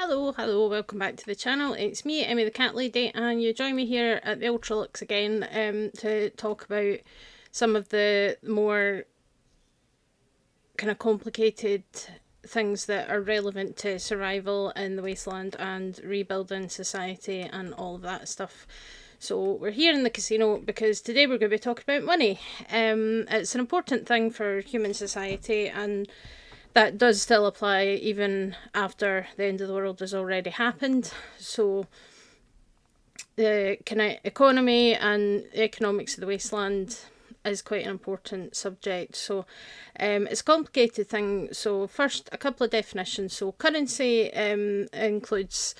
Hello, welcome back to the channel. It's me, Emmy the Cat Lady, and you join me here at the Ultralux again to talk about some of the more kind of complicated things that are relevant to survival in the Wasteland and rebuilding society and all of that stuff. So we're here in the casino because today we're going to be talking about money. It's an important thing for human society, and that does still apply even after the end of the world has already happened. So the kind of economy and the economics of the Wasteland is quite an important subject. So it's a complicated thing. So first, a couple of definitions. So currency includes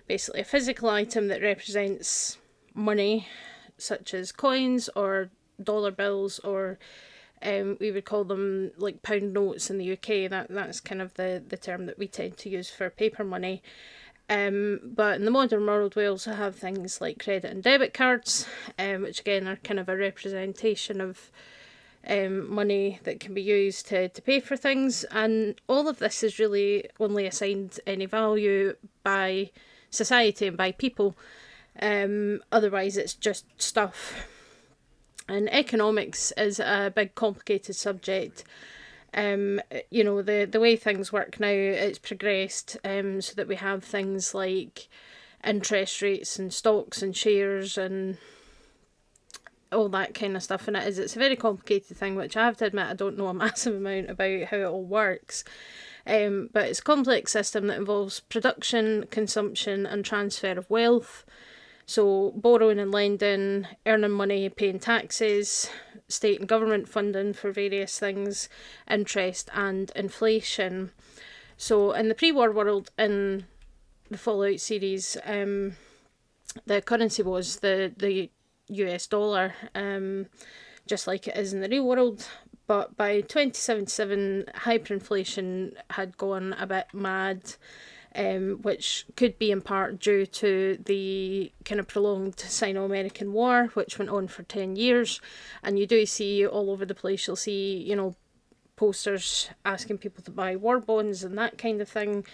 basically a physical item that represents money, such as coins or dollar bills, or we would call them like pound notes in the UK. That's kind of the term that we tend to use for paper money. But in the modern world, we also have things like credit and debit cards, which again are kind of a representation of money that can be used to pay for things. And all of this is really only assigned any value by society and by people. Otherwise, it's just stuff. And economics is a big complicated subject. The way things work now, it's progressed so that we have things like interest rates and stocks and shares and all that kind of stuff. And it's a very complicated thing, which I have to admit I don't know a massive amount about how it all works. But it's a complex system that involves production, consumption and transfer of wealth. So borrowing and lending, earning money, paying taxes, state and government funding for various things, interest and inflation. So in the pre-war world, in the Fallout series, the currency was the US dollar, just like it is in the real world. But by 2077, hyperinflation had gone a bit mad. Which could be in part due to the kind of prolonged Sino-American War, which went on for 10 years. And you do see all over the place, you'll see, posters asking people to buy war bonds and that kind of thing.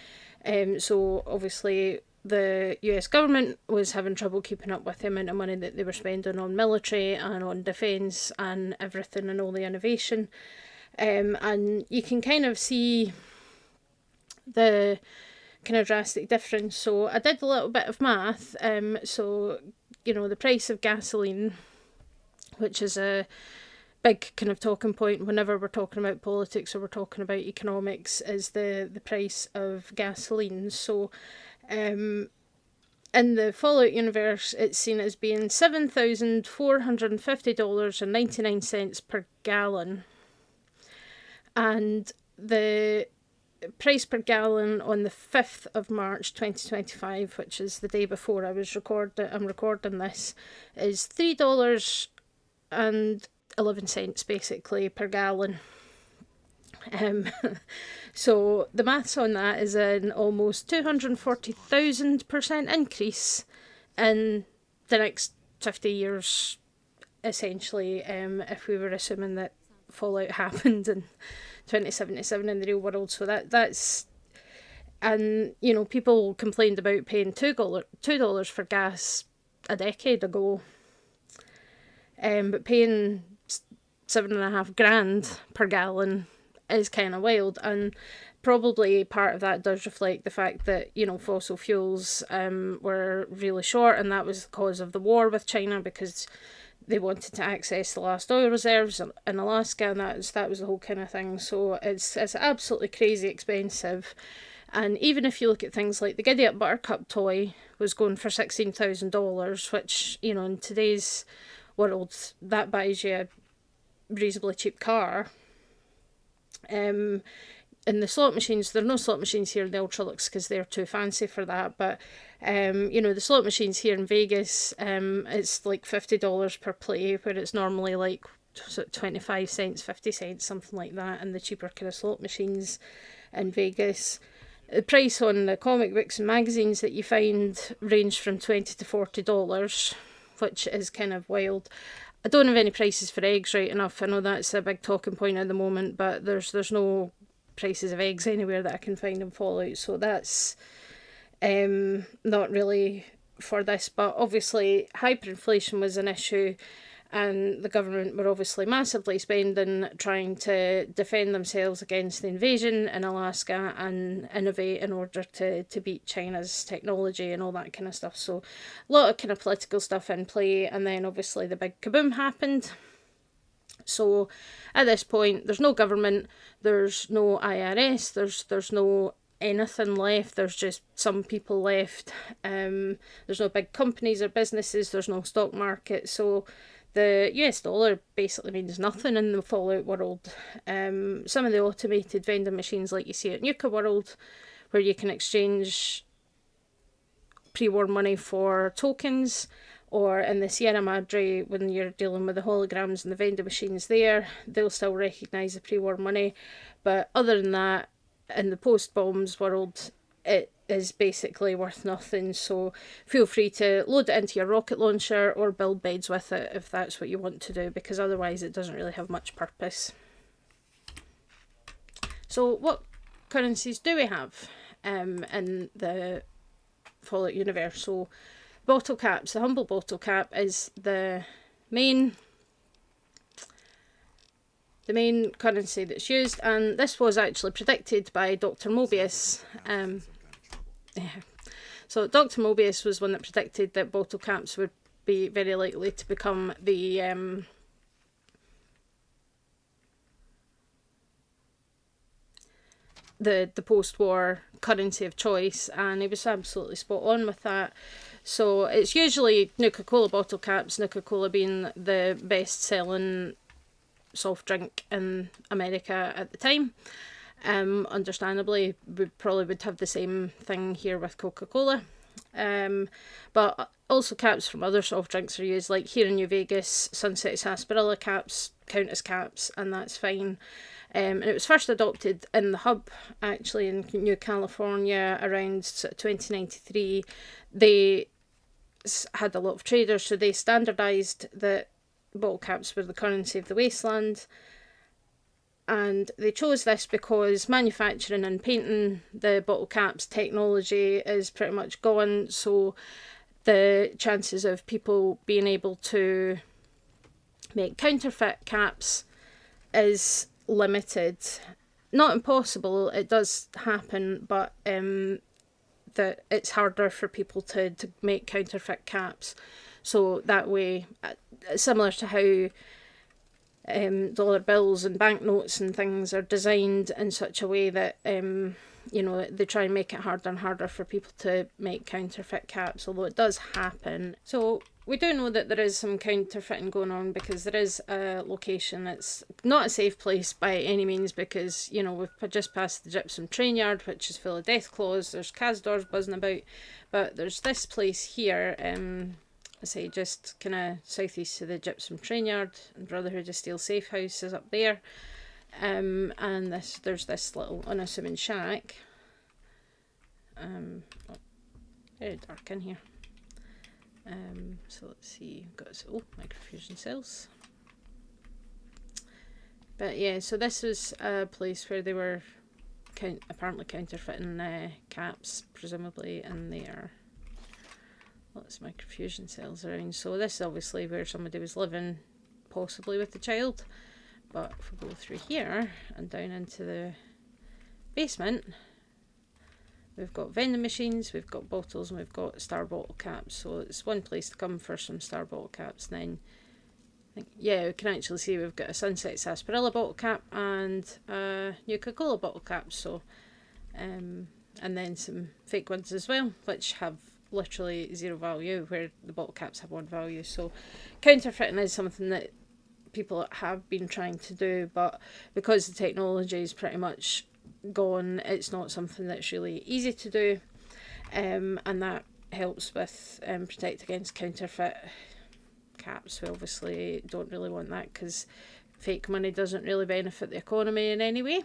So obviously the US government was having trouble keeping up with the amount of money that they were spending on military and on defence and everything and all the innovation. And you can kind of see the kind of drastic difference. So I did a little bit of math. The price of gasoline, which is a big kind of talking point whenever we're talking about politics or we're talking about economics, is the price of gasoline. So in the Fallout universe, it's seen as being $7,450.99 per gallon. And the price per gallon on the 5th of March 2025, which is the day before I'm recording this, is $3.11 basically per gallon. So the maths on that is an almost 240,000% increase in the next 50 years, essentially, if we were assuming that Fallout happened in 2077 in the real world. So that's, and people complained about paying $2 for gas a decade ago, but paying $7,500 per gallon is kind of wild. And probably part of that does reflect the fact that fossil fuels were really short, and that was the cause of the war with China, because they wanted to access the last oil reserves in Alaska, and that was the whole kind of thing. So it's absolutely crazy expensive. And even if you look at things like the Giddy Up Buttercup toy was going for $16,000, which, in today's world, that buys you a reasonably cheap car. In the slot machines, there are no slot machines here in the Ultralux because they're too fancy for that, but the slot machines here in Vegas, it's like $50 per play, where it's normally like 25 cents, 50 cents, something like that, and the cheaper kind of slot machines in Vegas. The price on the comic books and magazines that you find range from $20 to $40, which is kind of wild. I don't have any prices for eggs right enough. I know that's a big talking point at the moment, but there's no prices of eggs anywhere that I can find in Fallout, so that's Not really for this, but obviously hyperinflation was an issue, and the government were obviously massively spending trying to defend themselves against the invasion in Alaska and innovate in order to beat China's technology and all that kind of stuff. So a lot of kind of political stuff in play, and then obviously the big kaboom happened. So at this point, there's no government, there's no IRS, there's no anything left. There's just some people left. There's no big companies or businesses. There's no stock market. So the US dollar basically means nothing in the Fallout world. Some of the automated vending machines like you see at Nuka World, where you can exchange pre-war money for tokens, or in the Sierra Madre, when you're dealing with the holograms and the vending machines there, they'll still recognise the pre-war money. But other than that, in the post-bombs world, it is basically worth nothing. So feel free to load it into your rocket launcher or build beds with it if that's what you want to do, because otherwise it doesn't really have much purpose. So what currencies do we have in the Fallout universe? So bottle caps. The humble bottle cap is the main currency that's used, and this was actually predicted by Dr. Mobius. So Dr. Mobius was one that predicted that bottle caps would be very likely to become the post-war currency of choice, and he was absolutely spot on with that. So it's usually Nuka-Cola bottle caps, Nuka-Cola being the best-selling soft drink in America at the time. Understandably, we probably would have the same thing here with Coca-Cola. But also caps from other soft drinks are used, like here in New Vegas, Sunset Sarsaparilla caps count as caps, and that's fine. And it was first adopted in the hub, actually, in New California around 2093. They had a lot of traders, so they standardised that bottle caps were the currency of the Wasteland. And they chose this because manufacturing and painting the bottle caps technology is pretty much gone, so the chances of people being able to make counterfeit caps is limited. Not impossible, it does happen, but that it's harder for people to make counterfeit caps. So that way, similar to how dollar bills and banknotes and things are designed in such a way that they try and make it harder and harder for people to make counterfeit caps, although it does happen. So we do know that there is some counterfeiting going on, because there is a location that's not a safe place by any means, because we've just passed the Gypsum train yard, which is full of death claws. There's Cazadors buzzing about, but there's this place here, I say just kind of southeast of the Gypsum train yard, and Brotherhood of Steel safe house is up there. And there's this little unassuming shack. Very dark in here. So let's see, got microfusion cells. But yeah, so this was a place where they were apparently counterfeiting caps, presumably, and there lots of microfusion cells around. So this is obviously where somebody was living, possibly with the child. But if we go through here and down into the basement, we've got vending machines, we've got bottles, and we've got star bottle caps. So it's one place to come for some star bottle caps. And then, we can actually see we've got a Sunset Sarsaparilla bottle cap and a Nuka-Cola bottle cap. So, and then some fake ones as well, which have literally zero value, where the bottle caps have one value. So counterfeiting is something that people have been trying to do, but because the technology is pretty much gone, it's not something that's really easy to do, and that helps with protect against counterfeit caps. We obviously don't really want that, because fake money doesn't really benefit the economy in any way.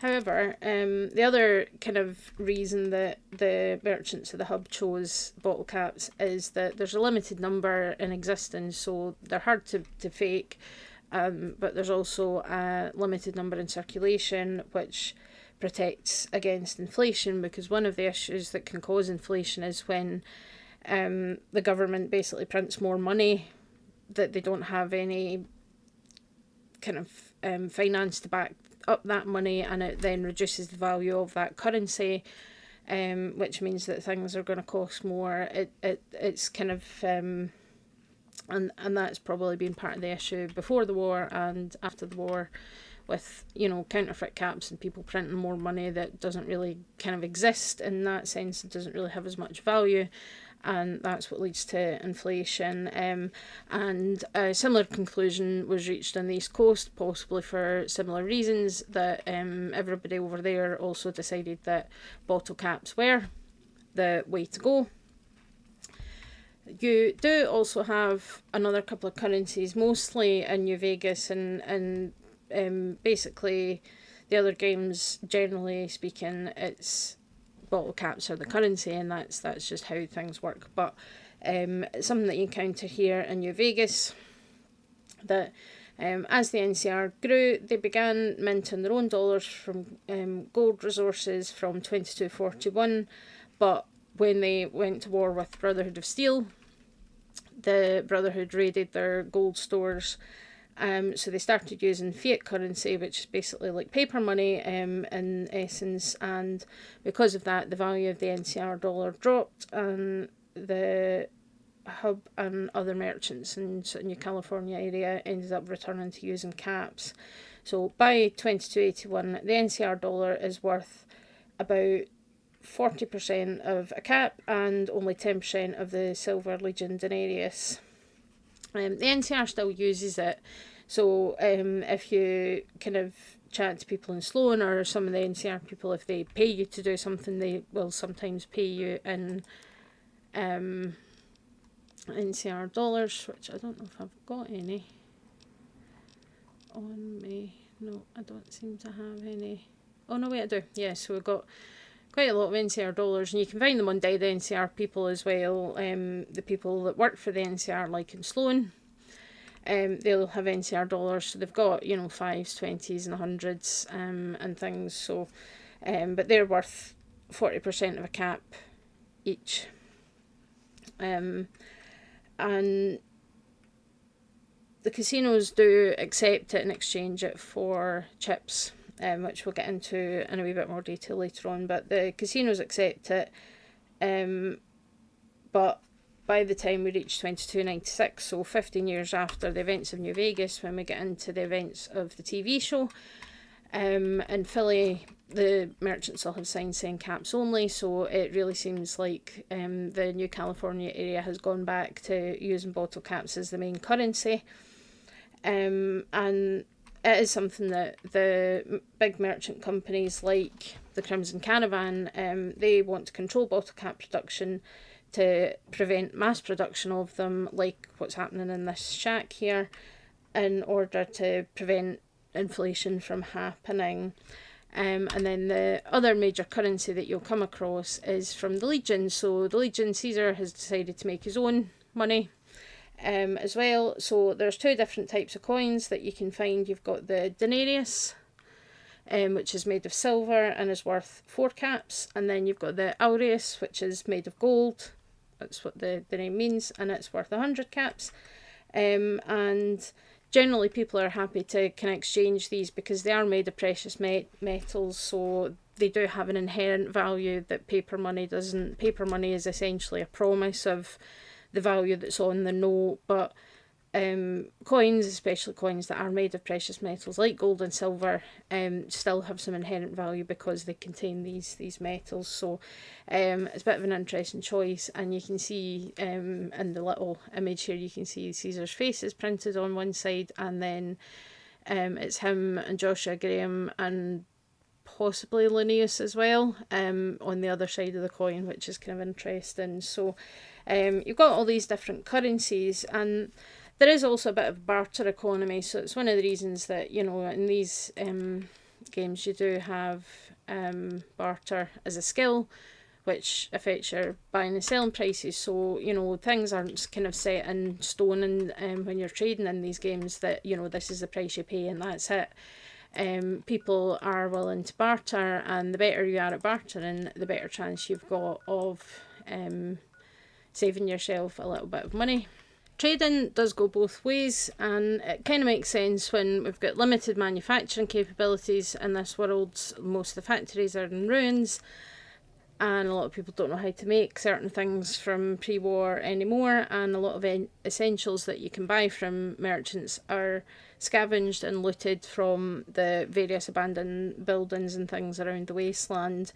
However, the other kind of reason that the merchants of the hub chose bottle caps is that there's a limited number in existence, so they're hard to fake, but there's also a limited number in circulation, which protects against inflation, because one of the issues that can cause inflation is when the government basically prints more money that they don't have any kind of finance to back up that money, and it then reduces the value of that currency, which means that things are going to cost more. It's kind of and that's probably been part of the issue before the war and after the war, with counterfeit caps and people printing more money that doesn't really kind of exist in that sense. It doesn't really have as much value, and that's what leads to inflation. And a similar conclusion was reached on the East Coast, possibly for similar reasons, that everybody over there also decided that bottle caps were the way to go. You do also have another couple of currencies, mostly in New Vegas, and basically the other games, generally speaking, it's bottle caps are the currency, and that's just how things work. But something that you encounter here in New Vegas, that as the NCR grew, they began minting their own dollars from gold resources from 2241, but when they went to war with Brotherhood of Steel, the Brotherhood raided their gold stores. So they started using fiat currency, which is basically like paper money in essence, and because of that, the value of the NCR dollar dropped, and the hub and other merchants in the New California area ended up returning to using caps. So by 2281, the NCR dollar is worth about 40% of a cap and only 10% of the Silver Legion denarius. The NCR still uses it, so if you kind of chat to people in Sloan, or some of the NCR people, if they pay you to do something, they will sometimes pay you in NCR dollars, which I don't know if I've got any on me. No, I don't seem to have any. Oh no, wait, I do. Yeah, so we've got quite a lot of NCR dollars, and you can find them on Dead NCR People as well. The people that work for the NCR, like in Sloan, they'll have NCR dollars, so they've got 5s, 20s and 100s and things. So, but they're worth 40% of a cap each. And the casinos do accept it and exchange it for chips, which we'll get into in a wee bit more detail later on. But the casinos accept it, but by the time we reach 2296, so 15 years after the events of New Vegas, when we get into the events of the TV show, in Philly, the merchants will have signs saying caps only, so it really seems like the New California area has gone back to using bottle caps as the main currency. And it is something that the big merchant companies like the Crimson Caravan, they want to control bottle cap production to prevent mass production of them, like what's happening in this shack here, in order to prevent inflation from happening. And then the other major currency that you'll come across is from the Legion. So the Legion, Caesar has decided to make his own money as well. So there's two different types of coins that you can find. You've got the denarius, which is made of silver and is worth 4 caps, and then you've got the aureus, which is made of gold. That's what the name means, and it's worth 100 caps. And generally people are happy to can exchange these because they are made of precious metals, so they do have an inherent value that paper money doesn't. Paper money is essentially a promise of the value that's on the note, but coins, especially coins that are made of precious metals like gold and silver, still have some inherent value because they contain these metals. So it's a bit of an interesting choice, and you can see in the little image here, you can see Caesar's face is printed on one side, and then it's him and Joshua Graham and possibly Linnaeus as well on the other side of the coin, which is kind of interesting. So you've got all these different currencies, and there is also a bit of barter economy, so it's one of the reasons that, in these games you do have barter as a skill, which affects your buying and selling prices. So, things aren't kind of set in stone, and when you're trading in these games that, this is the price you pay and that's it. people are willing to barter, and the better you are at bartering, the better chance you've got of saving yourself a little bit of money. Trading does go both ways, and it kind of makes sense when we've got limited manufacturing capabilities in this world. Most of the factories are in ruins, and a lot of people don't know how to make certain things from pre-war anymore, and a lot of essentials that you can buy from merchants are scavenged and looted from the various abandoned buildings and things around the wasteland.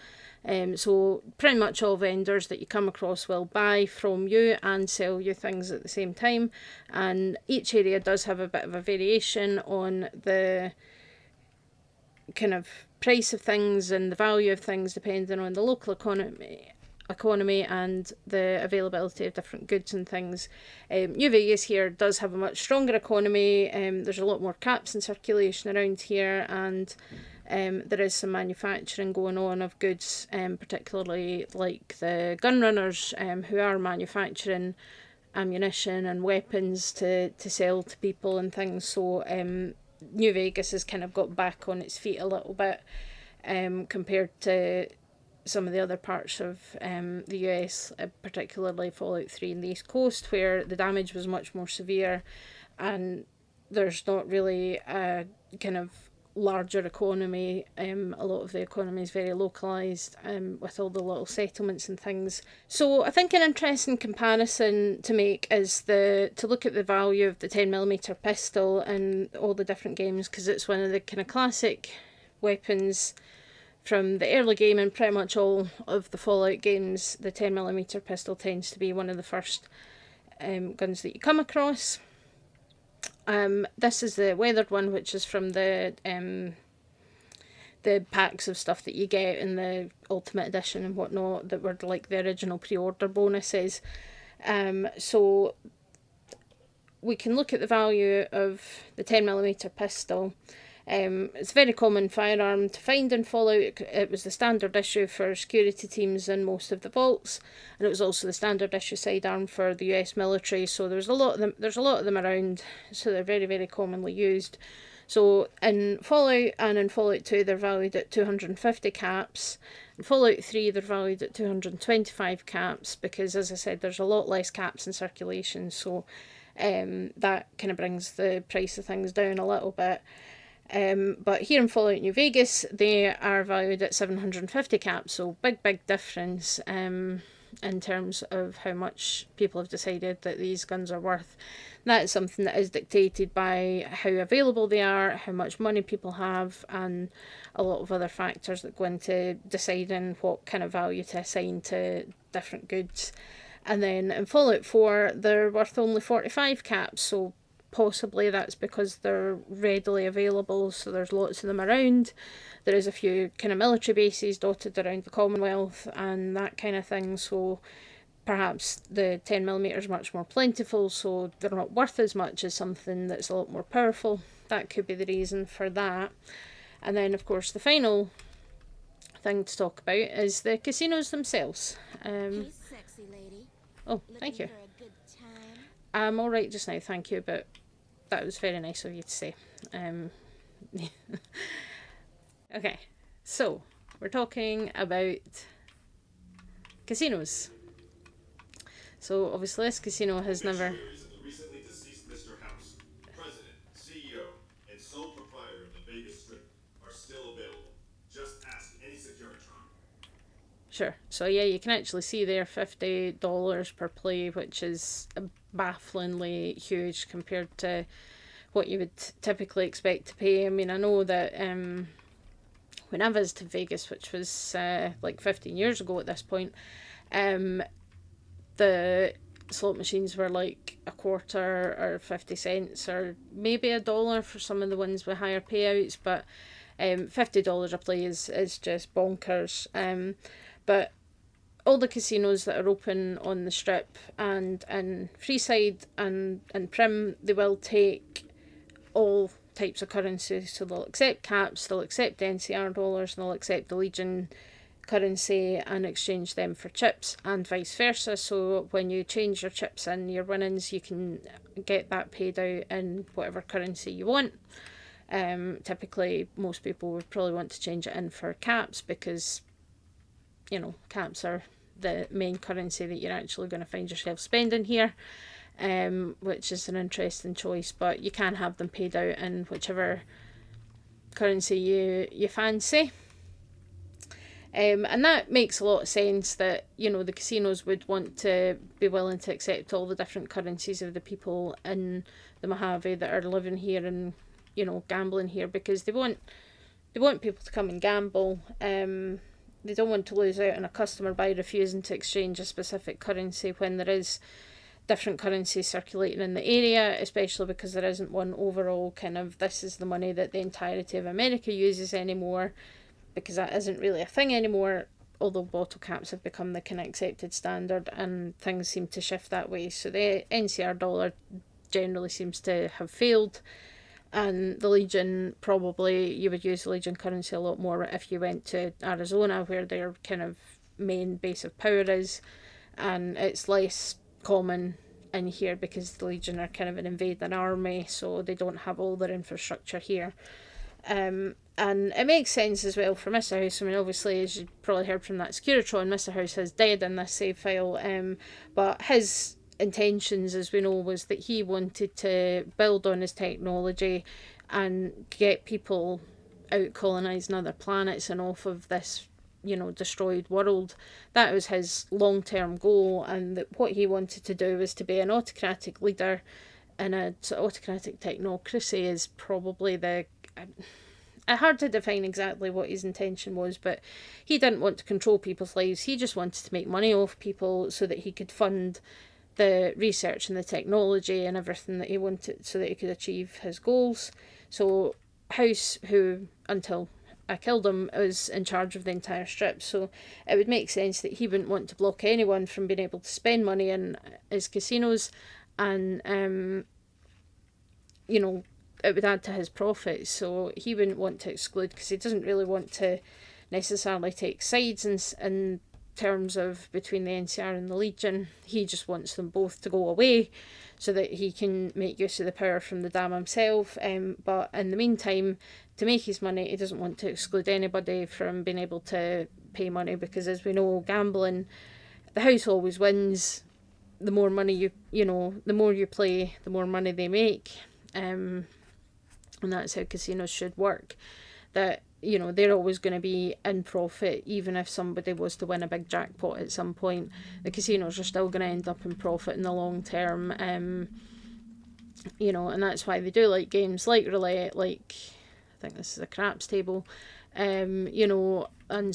So pretty much all vendors that you come across will buy from you and sell you things at the same time, and each area does have a bit of a variation on the kind of price of things and the value of things depending on the local economy and the availability of different goods and things. New Vegas here does have a much stronger economy. There's a lot more caps in circulation around here, and there is some manufacturing going on of goods, particularly like the gun runners, who are manufacturing ammunition and weapons to sell to people and things. So New Vegas has kind of got back on its feet a little bit, compared to some of the other parts of the US, particularly Fallout 3 and the East Coast, where the damage was much more severe, and there's not really a kind of larger economy. A lot of the economy is very localised, with all the little settlements and things. So I think an interesting comparison to make is to look at the value of the 10mm pistol in all the different games, because it's one of the kind of classic weapons from the early game. And pretty much all of the Fallout games, the 10mm pistol tends to be one of the first guns that you come across. This is the weathered one, which is from the packs of stuff that you get in the Ultimate Edition and whatnot that were like the original pre-order bonuses. So we can look at the value of the 10mm pistol. It's a very common firearm to find in Fallout. It was the standard issue for security teams in most of the vaults, and it was also the standard issue sidearm for the US military. So there's a lot of them around. So they're very, very commonly used. So in Fallout and in Fallout 2, they're valued at 250 caps. In Fallout 3, they're valued at 225 caps because, as I said, there's a lot less caps in circulation. So that kind of brings the price of things down a little bit. But here in Fallout New Vegas, they are valued at 750 caps, so big difference in terms of how much people have decided that these guns are worth. That is something that is dictated by how available they are, how much money people have, and a lot of other factors that go into deciding what kind of value to assign to different goods. And then in Fallout 4, they're worth only 45 caps, so possibly that's because they're readily available, so there's lots of them around. There is a few kind of military bases dotted around the Commonwealth and that kind of thing, so perhaps the 10mm is much more plentiful, so they're not worth as much as something that's a lot more powerful. That could be the reason for that. And then, of course, the final thing to talk about is the casinos themselves. Hey, sexy lady. Oh, thank you. Looking for a good time? I'm all right just now, thank you, but that was very nice of you to say. Okay, so we're talking about casinos. So obviously this casino has never... The recently deceased Mr. House, President, CEO, and sole proprietor of the Vegas Strip, are still available. Just ask any Securitron. Sure, so yeah, you can actually see there $50 per play, which is bafflingly huge compared to what you would typically expect to pay. I mean, I know that when I visited Vegas, which was like 15 years ago at this point, the slot machines were like a quarter or 50 cents or maybe $1 for some of the ones with higher payouts, but $50 a play is just bonkers. But all the casinos that are open on the Strip and in Freeside and Prim, they will take all types of currency. So they'll accept caps, they'll accept NCR dollars, and they'll accept the Legion currency and exchange them for chips, and vice versa. So when you change your chips in your winnings, you can get that paid out in whatever currency you want. Typically, most people would probably want to change it in for caps because, caps are the main currency that you're actually going to find yourself spending here, which is an interesting choice. But you can have them paid out in whichever currency you fancy. And that makes a lot of sense that, the casinos would want to be willing to accept all the different currencies of the people in the Mojave that are living here and, gambling here, because they want people to come and gamble. They don't want to lose out on a customer by refusing to exchange a specific currency when there is different currencies circulating in the area, especially because there isn't one overall kind of, this is the money that the entirety of America uses anymore, because that isn't really a thing anymore, although bottle caps have become the kind of accepted standard and things seem to shift that way. So the NCR dollar generally seems to have failed, and the Legion, probably you would use the Legion currency a lot more if you went to Arizona, where their kind of main base of power is, and it's less common in here because the Legion are kind of an invading army, so they don't have all their infrastructure here. And it makes sense as well for Mr. House. I mean, obviously, as you probably heard from that Securitron, Mr. House has dead in this save file, but his intentions, as we know, was that he wanted to build on his technology and get people out colonising other planets and off of this, destroyed world. That was his long-term goal, and that what he wanted to do was to be an autocratic leader, and a sort of autocratic technocracy is probably hard to define exactly what his intention was, but he didn't want to control people's lives. He just wanted to make money off people so that he could fund the research and the technology and everything that he wanted so that he could achieve his goals. So House, who until I killed him, was in charge of the entire strip, so it would make sense that he wouldn't want to block anyone from being able to spend money in his casinos, and it would add to his profits, so he wouldn't want to exclude, because he doesn't really want to necessarily take sides in terms of between the NCR and the Legion. He just wants them both to go away so that he can make use of the power from the dam himself, but in the meantime, to make his money, he doesn't want to exclude anybody from being able to pay money, because as we know, gambling, the house always wins. The more money the more you play, the more money they make. And that's how casinos should work, that they're always going to be in profit. Even if somebody was to win a big jackpot at some point, the casinos are still going to end up in profit in the long term. And that's why they do like games like roulette, like I think this is a craps table, and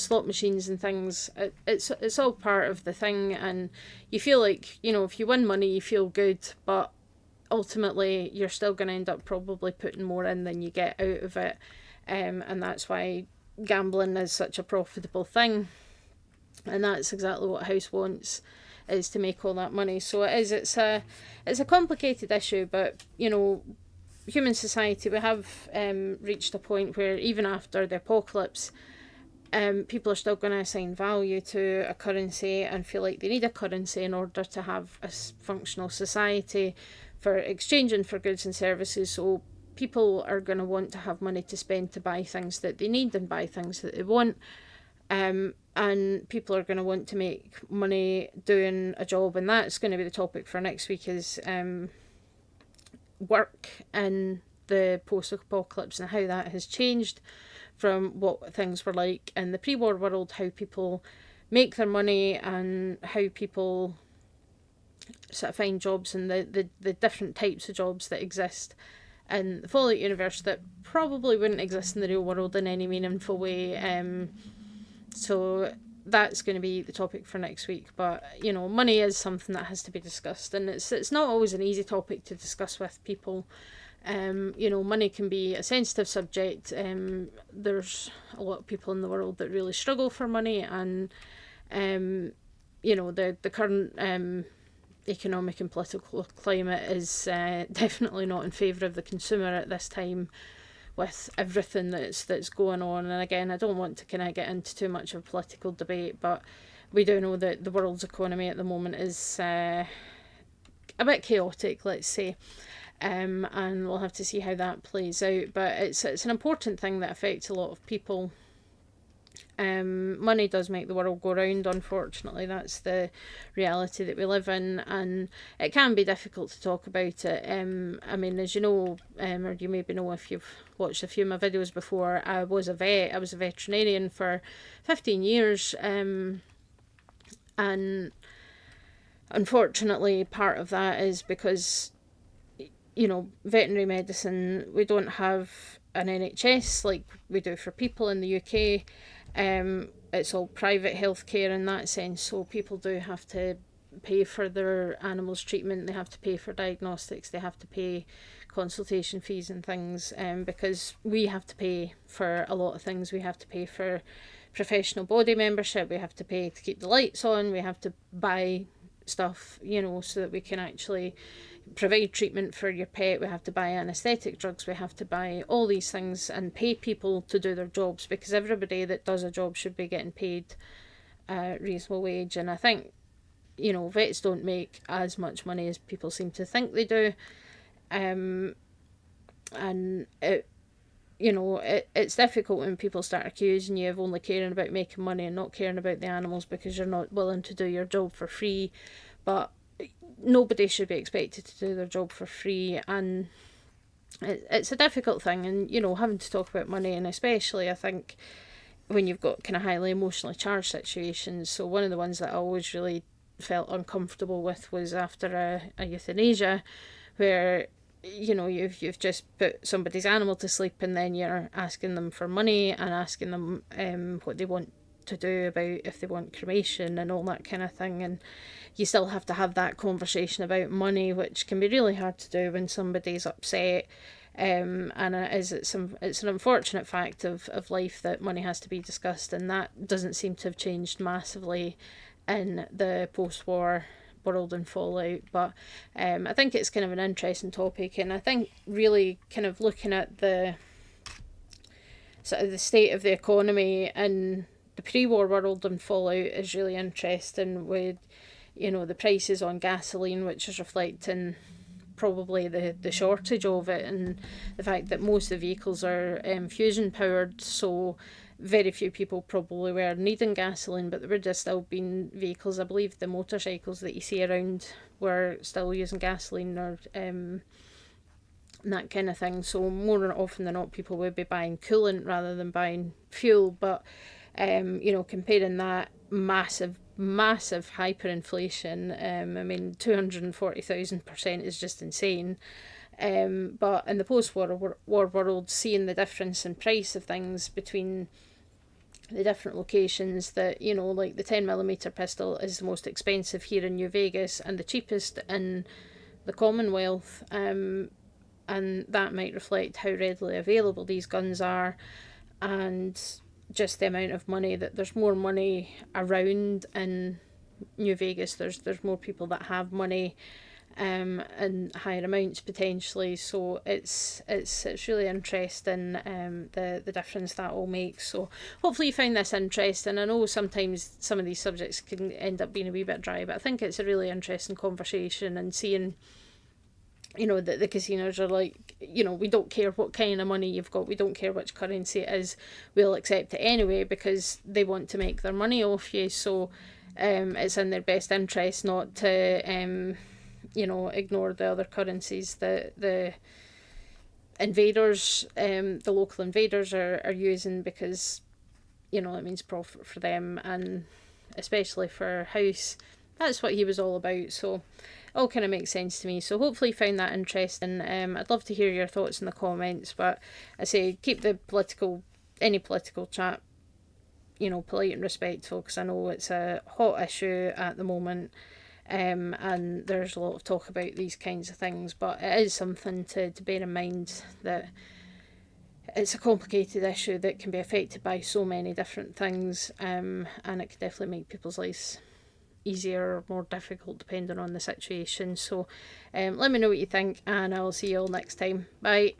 slot machines and things. It's all part of the thing, and you feel like, if you win money, you feel good, but ultimately you're still going to end up probably putting more in than you get out of it, and that's why gambling is such a profitable thing, and that's exactly what House wants, is to make all that money. So it's a complicated issue, but human society, we have reached a point where even after the apocalypse, people are still going to assign value to a currency and feel like they need a currency in order to have a functional society for exchanging for goods and services. So people are going to want to have money to spend to buy things that they need and buy things that they want. And people are going to want to make money doing a job, and that's going to be the topic for next week, is work in the post-apocalypse and how that has changed from what things were like in the pre-war world, how people make their money and how people sort of find jobs, and the different types of jobs that exist in the Fallout universe that probably wouldn't exist in the real world in any meaningful way. So that's going to be the topic for next week. But money is something that has to be discussed, and it's not always an easy topic to discuss with people. Money can be a sensitive subject. There's a lot of people in the world that really struggle for money, and the current economic and political climate is definitely not in favour of the consumer at this time, with everything that's going on. And again, I don't want to kind of get into too much of a political debate, but we do know that the world's economy at the moment is a bit chaotic, let's say. and we'll have to see how that plays out. But it's an important thing that affects a lot of people. Money does make the world go round, unfortunately. That's the reality that we live in, and it can be difficult to talk about it. I mean, as you know, or you maybe know if you've watched a few of my videos before, I was a vet. I was a veterinarian for 15 years, and unfortunately part of that is because, you know, veterinary medicine, we don't have an NHS like we do for people in the UK. It's all private healthcare in that sense, so people do have to pay for their animals' treatment, they have to pay for diagnostics, they have to pay consultation fees and things, because we have to pay for a lot of things. We have to pay for professional body membership, we have to pay to keep the lights on, we have to buy stuff, you know, so that we can actually provide treatment for your pet. We have to buy anaesthetic drugs, we have to buy all these things and pay people to do their jobs, because everybody that does a job should be getting paid a reasonable wage. And I think, you know, vets don't make as much money as people seem to think they do, and it, you know, it's difficult when people start accusing you of only caring about making money and not caring about the animals because you're not willing to do your job for free. But nobody should be expected to do their job for free, and it's a difficult thing. And, you know, having to talk about money, and especially I think when you've got kind of highly emotionally charged situations. So one of the ones that I always really felt uncomfortable with was after a euthanasia, where, you know, you've just put somebody's animal to sleep and then you're asking them for money and asking them what they want to do about if they want cremation and all that kind of thing. And you still have to have that conversation about money, which can be really hard to do when somebody's upset. And it's an unfortunate fact of life that money has to be discussed, and that doesn't seem to have changed massively in the post-war world and fallout. But I think it's kind of an interesting topic, and I think really kind of looking at the sort of the state of the economy in the pre-war world and fallout is really interesting, with, you know, the prices on gasoline, which is reflecting probably the shortage of it, and the fact that most of the vehicles are fusion powered, so very few people probably were needing gasoline, but there would have still been vehicles. I believe the motorcycles that you see around were still using gasoline or that kind of thing. So more often than not, people would be buying coolant rather than buying fuel. But you know, comparing that massive hyperinflation, I mean, 240,000% is just insane. But in the post-war world, seeing the difference in price of things between the different locations, that, you know, like the 10mm pistol is the most expensive here in New Vegas and the cheapest in the Commonwealth, and that might reflect how readily available these guns are, and just the amount of money that there's more money around in New Vegas. There's more people that have money, in higher amounts potentially. So it's really interesting, the difference that all makes. So hopefully you find this interesting. I know sometimes some of these subjects can end up being a wee bit dry, but I think it's a really interesting conversation, and seeing, you know, that the casinos are like, you know, we don't care what kind of money you've got, we don't care which currency it is, we'll accept it anyway because they want to make their money off you. So it's in their best interest not to you know, ignore the other currencies that the invaders, the local invaders are using, because, you know, it means profit for them, and especially for House, that's what he was all about. So all kind of makes sense to me. So hopefully you found that interesting. I'd love to hear your thoughts in the comments, but I say keep the any political chat, you know, polite and respectful, because I know it's a hot issue at the moment. And there's a lot of talk about these kinds of things, but it is something to bear in mind, that it's a complicated issue that can be affected by so many different things, and it could definitely make people's lives easier or more difficult depending on the situation. So let me know what you think, and I'll see you all next time. Bye.